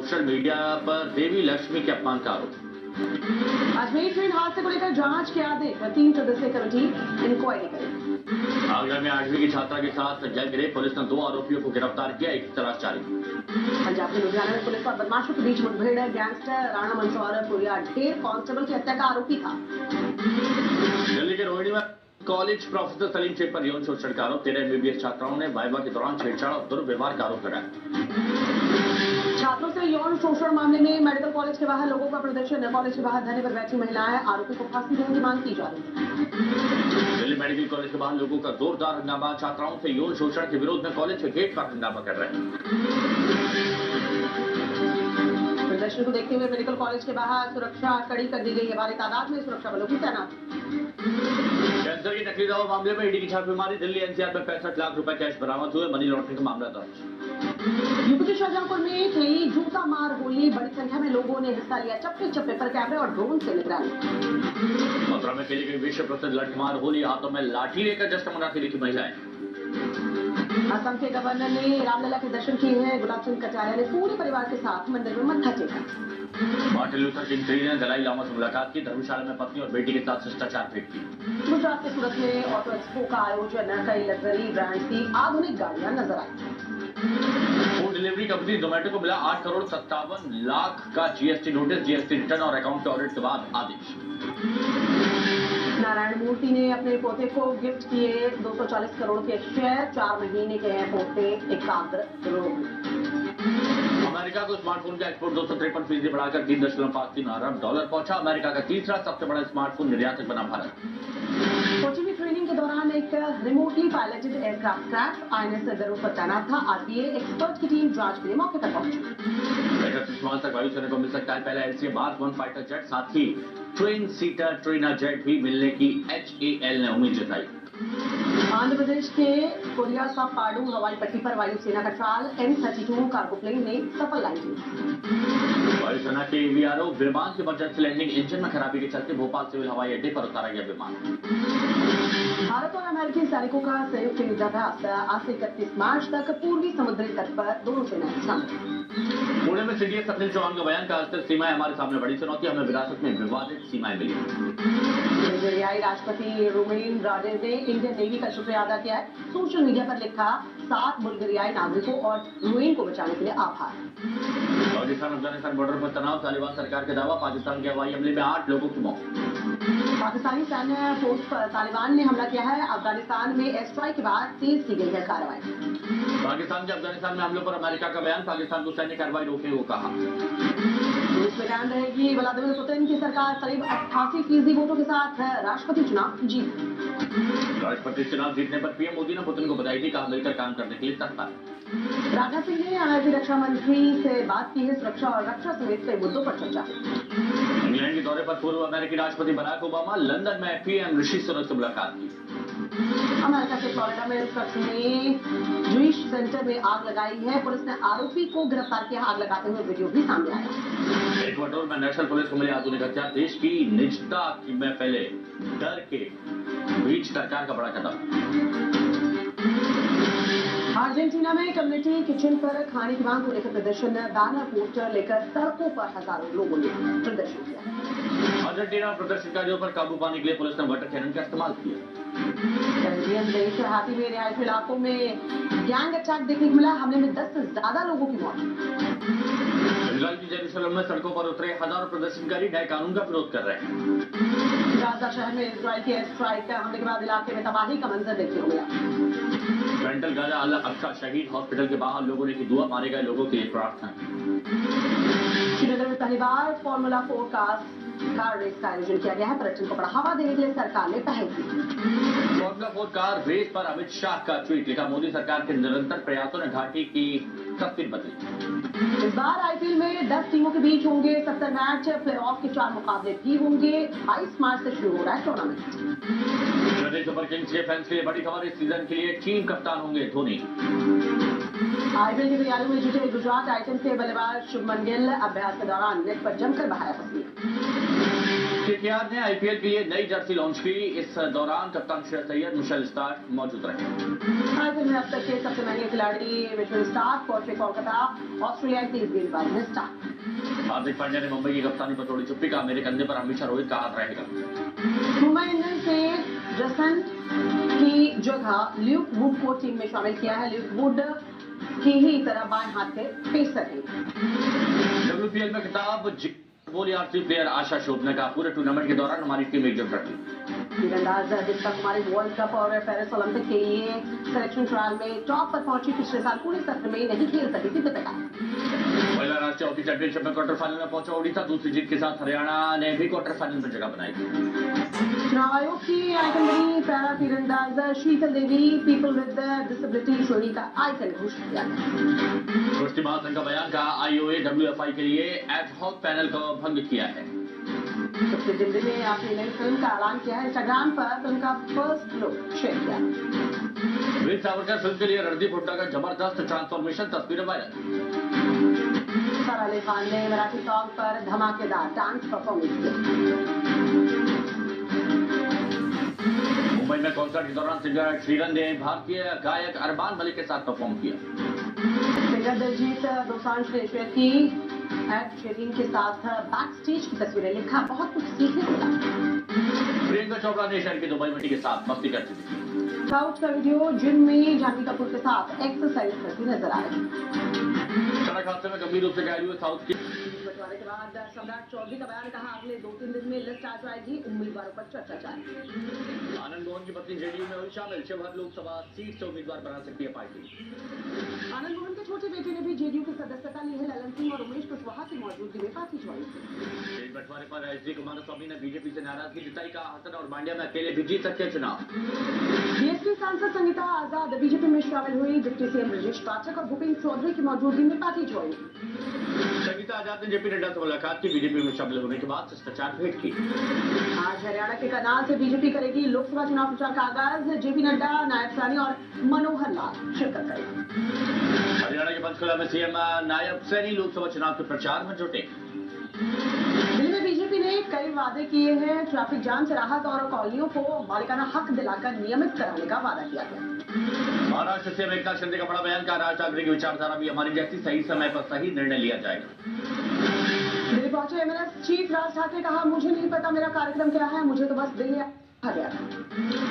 Social media पर देवी लक्ष्मी के अपमान का आरोप। अजमेर ट्रेन हादसे को लेकर जांच के आदेश, 3 सदस्यीय कमेटी इंक्वायरी करेगी। आगरा में 8वीं की छात्रा के साथ गैंग रेप, पुलिस ने 2 आरोपियों को गिरफ्तार किया, एक तलाश जारी। पंजाब के लुधियाना में पुलिस और बदमाशों के बीच मुठभेड़, गैंगस्टर राणा मंसूर पुरिया ढेर कांस्टेबल की हत्या का आरोपी था। दिल्ली के रोहिणी में कॉलेज प्रोफेसर सलीम शेख पर यौन शोषण का आरोप। 13 MBBS छात्राओं ने वाइवा के दौरान छेड़छाड़ और दुर्व्यवहार का आरोप लगाया। छात्रों से यौन शोषण मामले में मेडिकल कॉलेज के बाहर लोगों का प्रदर्शन, कॉलेज के बाहर धरने पर बैठी महिलाएं, आरोपी को फांसी देने की मांग की जा रही है। दिल्ली मेडिकल कॉलेज के बाहर लोगों का जोरदार हंगामा, छात्राओं से यौन शोषण के विरोध में कॉलेज के गेट पर हंगामा कर रहे हैं। प्रदर्शन को देखते हुए मेडिकल कॉलेज के बाहर सुरक्षा कड़ी कर दी गई है। भारी तादाद में सुरक्षा बलों की तैनाती। कैंसर की नकली दवा मामले में ईडी की छापेमारी, दिल्ली NCR में 65 लाख रुपए कैश बरामद हुए, मनी लॉन्ड्रिंग का मामला दर्ज। यूपी के शाहजहांपुर में कई जूता मार होली, बड़ी संख्या में लोगों ने हिस्सा लिया, चप्पे चप्पे पर कैमरे और ड्रोन से निगरानी। मथुरा में खेली गई विश्व प्रसिद्ध लठमार होली, हाथों में लाठी लेकर जश्न मनाती दिखी महिलाएं। असम के गवर्नर ने रामलला के दर्शन किए हैं, गुलाब चंद कटारिया ने पूरे परिवार के साथ मंदिर में मत्था टेका। मार्टिन लूथर किंग III ने दलाई लामा से मुलाकात की, धर्मशाला में पत्नी और बेटी के साथ शिष्टाचार भेंट की। गुजरात के सूरत में ऑटो एक्सपो का आयोजन, कई लग्जरी ब्रांड की आधुनिक गाड़ियां नजर आई। फूड डिलीवरी कंपनी जोमेटो को मिला 8 करोड़ 57 लाख का GST नोटिस, GST रिटर्न और अकाउंट के ऑडिट के बाद आदेश। नारायण मूर्ति ने अपने पोते को गिफ्ट किए 240 करोड़ के शेयर, 4 महीने के हैं पोते, एकाग्र रोग। अमेरिका को स्मार्टफोन का एक्सपोर्ट 253% बढ़ाकर 3.53 अरब डॉलर पहुंचा। अमेरिका का तीसरा सबसे बड़ा स्मार्टफोन निर्यातक बना भारत। कोची में ट्रेनिंग के दौरान एक remotely piloted aircraft crash, INS जरूर पर तैनात था। RPA एक्सपर्ट की टीम जांच के लिए मौके पर पहुंची। 31 मार्च तक वायुसेना को मिल सकता है पहला LCA Mark 1 फाइटर जेट, साथ ही ट्विन सीटर ट्रेनर जेट भी मिलने की HAL ने उम्मीद जताई। आंध्र प्रदेश के कोरिया पाडू हवाई पट्टी पर वायुसेना का ट्रायल M32 कार्गो प्लेन ने सफल लैंडिंग। वायुसेना के VRO विमान की इमरजेंसी लैंडिंग, इंजन में खराबी के चलते भोपाल सिविल हवाई अड्डे पर उतारा गया विमान। भारत और अमेरिकी सैनिकों का संयुक्त युद्धाभ्यास आज से 31 मार्च तक पूर्वी समुद्री तट पर दोनों सेनाएं शामिल। पुणे में CDS सचिन चौहान का बयान, का अस्तर सीमाएं हमारे सामने बड़ी चुनौती, हमें विरासत में विवादित सीमाएं मिली। बुल्गारियाई राष्ट्रपति रूमेन राडेव ने इंडियन नेवी का शुक्रिया अदा किया है। सोशल मीडिया पर लिखा, 7 बुल्गारियाई नागरिकों और रूमेन को बचाने के लिए आभार। पाकिस्तान अफगानिस्तान बॉर्डर पर तनाव, तालिबान सरकार के दावा, पाकिस्तान के हवाई हमले में 8 लोगों की मौत। पाकिस्तानी सैन्य फोर्स पर तालिबान ने हमला किया है, अफगानिस्तान में एयर स्ट्राइक के बाद तेज की गई है कार्रवाई। पाकिस्तान के अफगानिस्तान में हमलों पर अमेरिका का बयान, पाकिस्तान को सैन्य कार्रवाई रोकने को कहा। रूस में कायम रहेगी व्लादिमीर पुतिन की सरकार, करीब 88% वोटों के साथ राष्ट्रपति चुनाव जीत। राष्ट्रपति चुनाव जीतने पर PM मोदी ने पुतिन को बधाई दी, कहा मिलकर काम करने के लिए तत्पर। राजनाथ सिंह ने अमेरिकी रक्षा मंत्री से बात की है, सुरक्षा और रक्षा समेत कई मुद्दों पर चर्चा। इंग्लैंड के दौरे पर पूर्व अमेरिकी राष्ट्रपति बराक ओबामा, लंदन में PM ऋषि सुनक से मुलाकात की। अमेरिका के फ्लोरिडा में शख्स ने जूइश सेंटर में आग लगाई है, पुलिस ने आरोपी को गिरफ्तार किया, आग लगाते हुए वीडियो भी सामने आया। इक्वाडोर में नेशनल पुलिस को मिली आधुनिक हथियार, देश की निजता में फैले डर के बीच सरकार का बड़ा कदम। अर्जेंटीना में कम्युनिटी किचन पर खाने की मांग को लेकर प्रदर्शन, बैनर पोस्टर लेकर सड़कों पर हजारों लोगों ने प्रदर्शन किया। अर्जेंटीना प्रदर्शनकारियों पर काबू पाने के लिए पुलिस ने वाटर कैनन का इस्तेमाल किया। कैरेबियन देश हाथी में रिहायशी इलाकों में गैंग अटैक देखने को मिला, हमले में 10 से ज्यादा लोगों की मौत। इजराइल की जेरूसलम में सड़कों पर उतरे हजारों प्रदर्शनकारी नए कानून का विरोध कर रहे हैं। गाजा शहर में इजराइल की एयर स्ट्राइक हमले के बाद इलाके में तबाही का मंजर देखने को मिला। सेंट्रल गाजा अल अक्सा शहीद हॉस्पिटल के बाहर लोगों ने की दुआ, मारे गए लोगों के लिए प्रार्थना। श्रीनगर में पहली बार फॉर्मूला 4 कार रेस का आयोजन किया गया है, पर्यटन को बढ़ावा देने के लिए सरकार ने पहल की। फॉर्मूला 4 कार रेस पर अमित शाह का ट्वीट, लिखा मोदी सरकार के निरंतर प्रयासों ने घाटी की तस्वीर बदली। इस बार IPL में 10 टीमों के बीच होंगे 70 मैच, प्लेऑफ के 4 मुकाबले भी होंगे। 22 मार्च से शुरू हो रहा है टूर्नामेंट। चेन्नई सुपर किंग्स के फैंस के लिए बड़ी खबर, इस सीजन के लिए टीम कप्तान होंगे धोनी। IPL की तैयारियों में जुटे गुजरात टाइटंस के बल्लेबाज शुभमन गिल अभ्यास के दौरान नेट पर जमकर बहाया पसीना। केकेआर ने आईपीएल के लिए नई जर्सी लॉन्च की। इस दौरान कप्तान श्रेयस अय्यर, मिशेल स्टार्क मौजूद रहे। आईपीएल में अब तक के सबसे महंगे खिलाड़ी मिशेल स्टार्क पहुंचे कोलकाता। ऑस्ट्रेलिया के 30 गेंदबाज हैं स्टार्क। हार्दिक पांड्या ने मुंबई की कप्तानी पर तोड़ी चुप्पी, का मेरे कंधे पर हमेशा रोहित का हाथ रहेगा। मुंबई इंडियंस से जसन की जगह ल्यूक वुड को टीम में शामिल किया है। ल्यूक वुड की ही तरह बाएं हाथ के पेसर हैं। डब्ल्यूपीएल में खिताब बोली आरसी प्लेयर आशा शोभ ने कहा, पूरे टूर्नामेंट के दौरान हमारी टीम एकजुट रही। तीरंदाज दिलका कुमारी वर्ल्ड कप और पेरिस ओलंपिक के लिए सिलेक्शन ट्रायल में टॉप पर पहुंची। पिछले साल पूरे सत्र में नहीं खेल सकी थी दीपिका। महिला राष्ट्रीय हॉकी चैंपियनशिप में क्वार्टर फाइनल में पहुंचा ओडिशा। दूसरी जीत के साथ हरियाणा ने भी क्वार्टर फाइनल में जगह बनाई। चुनाव आयोग की आइकन बनी पैरा तीरंदाज शीतल देवी पीपल विद डिसेबिलिटी श्रेणी का आइकन घोषित किया गया। कुश्ती महासंघ का बयान, कहा आईओए डब्ल्यूएफआई के लिए एडहॉक पैनल का भंग किया है। सबसे दिल्ली में अपनी नई फिल्म का ऐलान किया है। इंस्टाग्राम पर फिल्म का फर्स्ट लुक शेयर किया। वीर सावरकर फिल्म के लिए रणदीप हुड्डा का जबरदस्त ट्रांसफॉर्मेशन, तस्वीरें वायरल। सारा अली खान ने मराठी सॉन्ग पर धमाकेदार डांस परफॉर्मेंस किया। मुंबई में कॉन्सर्ट के दौरान सिंगर श्रीरन ने भारतीय गायक अरमान मलिक के साथ परफॉर्म किया। सिंगर दिलजीत दोसांझ ने शेयर की एड शेरिंग के साथ बैक स्टेज की तस्वीरें। लिखा, बहुत कुछ सीखने को मिला। प्रियंका चोपड़ा ने शेयर की दुबई मिट्टी के साथ मस्ती करती थी। साउथ का वीडियो जिम में जानवी कपूर के साथ एक्सरसाइज करती नजर आ रही। सड़क हादसे में गंभीर रूप से घायल हुए साउथ की बंटवारे के बाद सम्राट चौधरी का बयान, कहा अगले 2-3 दिन में लिस्ट आ जाएगी, उम्मीदवारों पर चर्चा जारी। आनंद मोहन की पत्नी जेडीयू में हुई शामिल। शिवहर लोकसभा सीट से उम्मीदवार बना सकती है पार्टी। आनंद मोहन के छोटे बेटे ने भी जेडीयू की सदस्यता ली है। ललन सिंह और उमेश कुशवाहा की मौजूदगी में पार्टी ज्वाइन की। बंटवारे पर एचडी कुमारस्वामी ने बीजेपी से नाराजगी जताई, कहा हसन और मांड्या में अकेले भी जीत सकते चुनाव। बीएसपी सांसद संगीता आजाद बीजेपी में शामिल हुई। डिप्टी सीएम ब्रजेश पाठक और भूपेन्द्र चौधरी की मौजूदगी में पार्टी ज्वाइन। संगीता आजाद ने जेपी नड्डा से मुलाकात की। बीजेपी में शामिल होने के बाद शिष्टाचार भेंट की। आज हरियाणा के करनाल से बीजेपी करेगी लोकसभा चुनाव प्रचार का आगाज। जेपी नड्डा, नायब सैनी और मनोहर लाल शिरकत करेंगे। हरियाणा के पंचकुला में सीएम नायब सैनी लोकसभा चुनाव के प्रचार में जुटे। दिल्ली में बीजेपी ने कई वादे किए हैं। ट्रैफिक जाम से राहत और कॉलोनियों को मालिकाना हक दिलाकर नियमित कराने का वादा किया गया। महाराष्ट्र सीएम एकनाथ शिंदे का बड़ा बयान, कहा राज ठाकरे की विचारधारा भी हमारी जैसी, सही समय पर सही निर्णय लिया जाएगा। दिल्ली पहुंचे एमएनएस चीफ राज ठाकरे, कहा मुझे नहीं पता मेरा कार्यक्रम क्या है, मुझे तो बस दिल्ली आ गया था।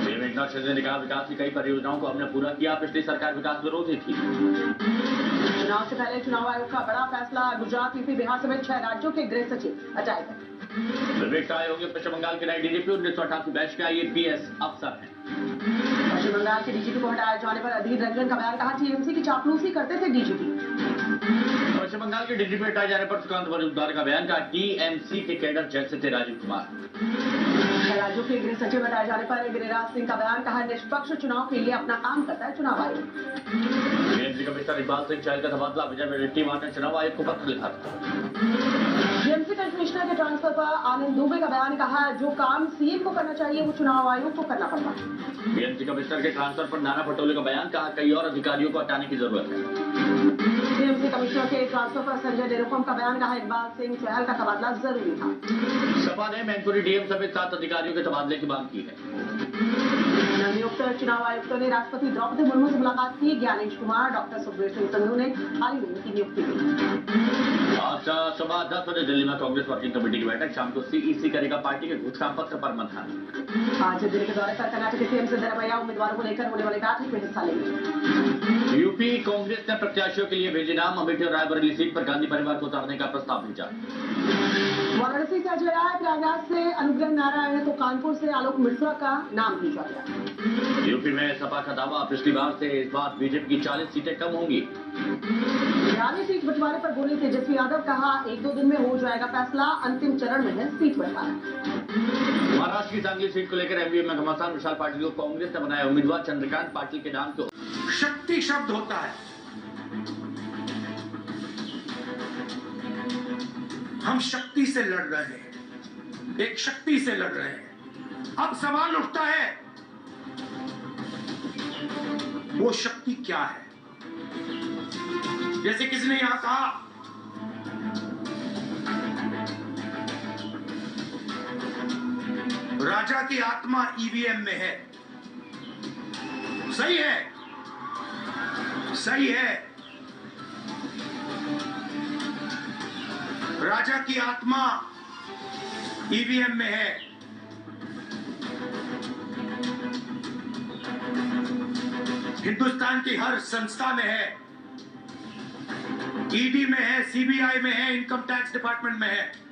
सीएम एकनाथ शिंदे ने कहा विकास की कई परियोजनाओं को हमने पूरा किया, पिछली सरकार विकास विरोधी थी। चुनाव से पहले चुनाव आयोग का बड़ा फैसला, गुजरात, यूपी, बिहार समेत 6 राज्यों के गृह सचिव हटाए गए। विवेक साय होंगे पश्चिम बंगाल के नए डीजीपी। 1988 बैच के आईएपीएस अफसर हैं। पश्चिम बंगाल के डीजीपी को हटाए जाने पर अधीर रंजन का बयान, कहा टीएमसी की चापलूसी करते थे डीजीपी। पश्चिम बंगाल के डीजीपी हटाए जाने पर सुकांत मजूमदार का बयान, कहा टीएमसी के कैडर जैसे थे राजीव कुमार। राज्यों के गृह सचिव हटाए जाने पर गिरिराज सिंह का बयान, कहा निष्पक्ष चुनाव के लिए अपना काम करता है चुनाव आयोग। टीएमसी कमिश्नर इकबाल सिंह चहल का तबादला, विजय रेड्डी ने चुनाव आयोग को पत्र लिखा था। टीएमसी कमिश्नर के ट्रांसफर पर आनंद दुबे का बयान, कहा जो काम सीएम को करना चाहिए वो चुनाव आयोग को करना पड़ता है। टीएमसी कमिश्नर के ट्रांसफर पर नाना पटोले का बयान, कहा कई और अधिकारियों को हटाने की जरूरत है। टीएमसी कमिश्नर के ट्रांसफर पर संजय निरुपम का बयान, कहा इकबाल सिंह चहल का तबादला जरूरी था। सपा ने मैनपुरी डीएम समेत 7 अधिकारियों के तबादले की मांग की है। नवनियुक्त चुनाव आयुक्तों ने राष्ट्रपति द्रौपदी मुर्मू से मुलाकात की। ज्ञानेश कुमार, डॉक्टर सुखबीर सिंह संधू ने हाल ही में उनकी नियुक्ति की। आज सुबह 10 बजे दिल्ली में कांग्रेस वर्किंग कमेटी की बैठक, शाम को सीईसी करेगा पार्टी के घोषणा पत्र पर मंथन। आज दिल्ली के दौरे पर कर्नाटक के सीएम सिद्धरामैया उम्मीदवारों को लेकर होने वाले बैठक में हिस्सा लेंगे। यूपी कांग्रेस ने प्रत्याशियों के लिए भेजे नाम। अमेठी और रायबरेली सीट पर गांधी परिवार को उतारने का प्रस्ताव भेजा। वाराणसी से अजय राय, प्रयागराज से अनुग्रह नारायण तो कानपुर से आलोक मिश्रा का नाम भेजा गया। यूपी में सपा का दावा, पिछली बार से इस बार बीजेपी की 40 सीटें कम होंगी। रानी सीट बंटवारे पर बोले तेजस्वी यादव, कहा 1-2 दिन में हो जाएगा फैसला, अंतिम चरण में है सीट बंटवारा। महाराष्ट्र की सांगली सीट को लेकर एमपी में घमासान, विशाल पाटिल को कांग्रेस ने बनाया उम्मीदवार। चंद्रकांत पाटिल के नाम को शक्ति शब्द होता है। हम शक्ति से लड़ रहे हैं, एक शक्ति से लड़ रहे हैं। अब सवाल उठता है वो शक्ति क्या है। जैसे किसी ने यहां कहा राजा की आत्मा ईवीएम में है। सही है, सही है। राजा की आत्मा ईवीएम में है। हिंदुस्तान की हर संस्था में है, ईडी में है, सीबीआई में है, इनकम टैक्स डिपार्टमेंट में है।